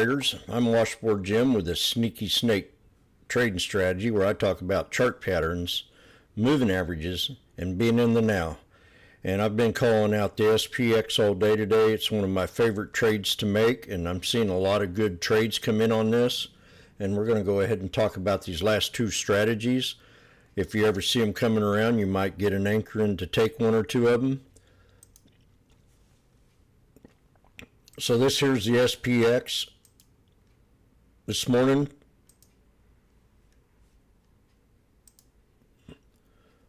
traders. I'm Washboardjim with a sneaky snake trading strategy where I talk about chart patterns, moving averages, and being in the now. And I've been calling out the SPX all day today. It's one of my favorite trades to make, and I'm seeing a lot of good trades come in on this. And we're going to go ahead and talk about these last two strategies. If you ever see them coming around, you might get an anchor in to take one or two of them. So this here's the SPX this morning.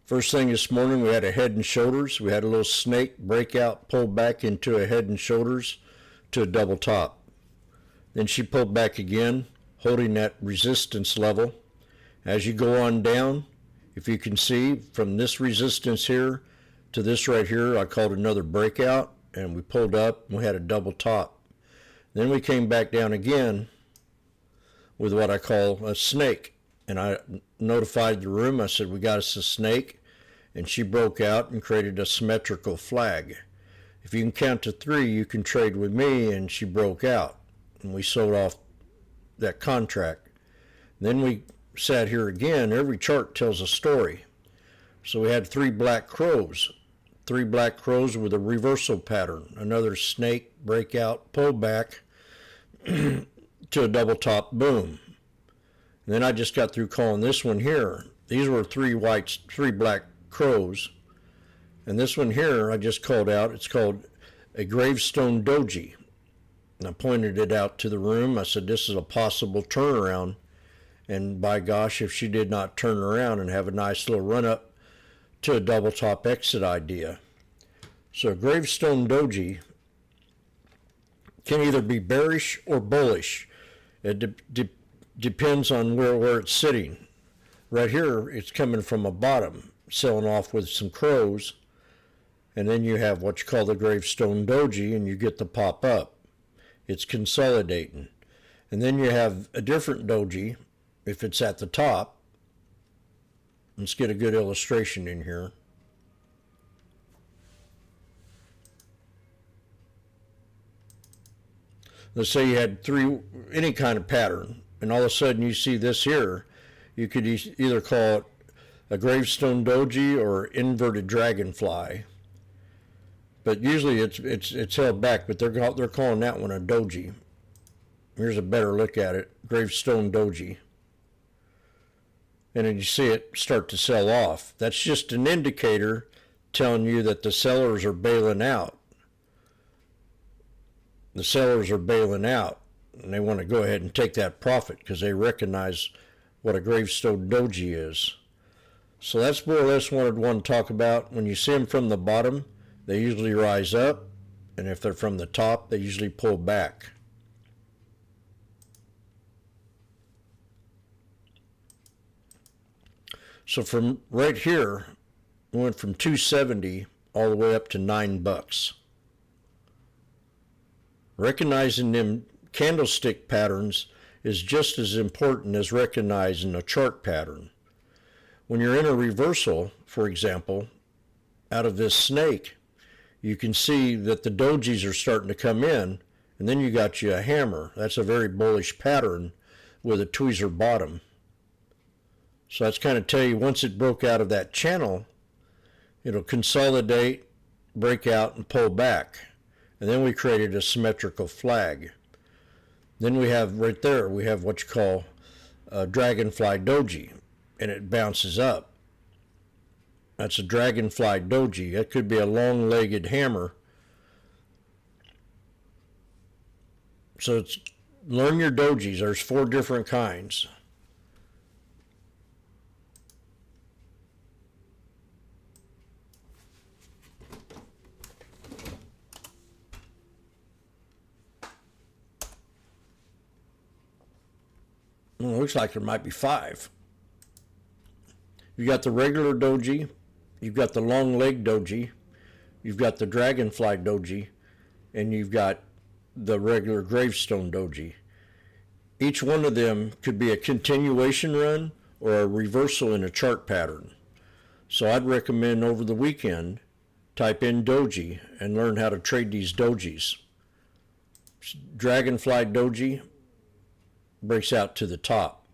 First thing this morning, we had a head and shoulders. We had a little snake breakout, pull back into a head and shoulders to a double top. Then she pulled back again, holding that resistance level. As you go on down, if you can see from this resistance here to this right here, I called another breakout, and we pulled up and we had a double top. Then we came back down again with what I call a snake. And I notified the room. I said, we got us a snake. And she broke out and created a symmetrical flag. If you can count to 3, you can trade with me. And she broke out. And we sold off that contract. Then we sat here again. Every chart tells a story. So we had 3 black crows. 3 black crows with a reversal pattern. Another snake, breakout, pull back to a double top, boom. And then I just got through calling this one here. These were 3 black crows. And this one here I just called out. It's called a Gravestone DOJI. And I pointed it out to the room. I said, this is a possible turnaround. And by gosh, if she did not turn around and have a nice little run up to a double top exit idea. So Gravestone DOJI can either be bearish or bullish. It depends on where it's sitting. Right here, it's coming from a bottom, selling off with some crows, and then you have what you call the Gravestone DOJI, and you get the pop up. It's consolidating. And then you have a different DOJI, if it's at the top. Let's get a good illustration in here. Let's say you had any kind of pattern, and all of a sudden you see this here. You could either call it a Gravestone DOJI or inverted dragonfly. But usually it's held back, but they're calling that one a DOJI. Here's a better look at it, Gravestone DOJI. And then you see it start to sell off. That's just an indicator telling you that the sellers are bailing out. The sellers are bailing out, and they want to go ahead and take that profit because they recognize what a Gravestone DOJI is. So that's more or less what I'd want to talk about. When you see them from the bottom, they usually rise up, and if they're from the top, they usually pull back. So from right here, we went from 270 all the way up to $9. Recognizing them candlestick patterns is just as important as recognizing a chart pattern. When you're in a reversal, for example, out of this snake, you can see that the dojis are starting to come in, and then you got you a hammer. That's a very bullish pattern with a tweezer bottom. So that's kind of tell you once it broke out of that channel, it'll consolidate, break out, and pull back. And then we created a symmetrical flag. Then we have right there, we have what you call a dragonfly DOJI, and it bounces up. That's a dragonfly DOJI. That could be a long-legged hammer. So it's learn your dojis. There's 4 different kinds. Well, it looks like there might be 5. You've got the regular DOJI, you've got the long leg DOJI, you've got the dragonfly DOJI, and you've got the regular Gravestone DOJI. Each one of them could be a continuation run or a reversal in a chart pattern. So I'd recommend over the weekend, type in DOJI and learn how to trade these dojis. Dragonfly DOJI, breaks out to the top,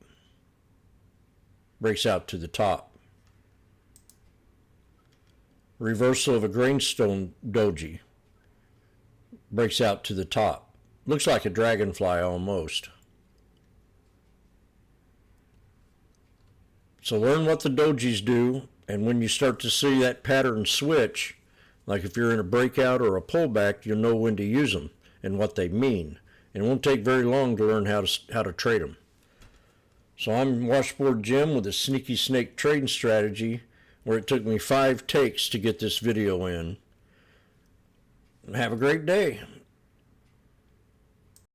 breaks out to the top. Reversal of a Gravestone DOJI, breaks out to the top. Looks like a dragonfly almost. So learn what the dojis do, and when you start to see that pattern switch, like if you're in a breakout or a pullback, you'll know when to use them and what they mean. And it won't take very long to learn how to trade them. So I'm Washboard Jim with a sneaky snake trading strategy where it took me 5 takes to get this video in. Have a great day.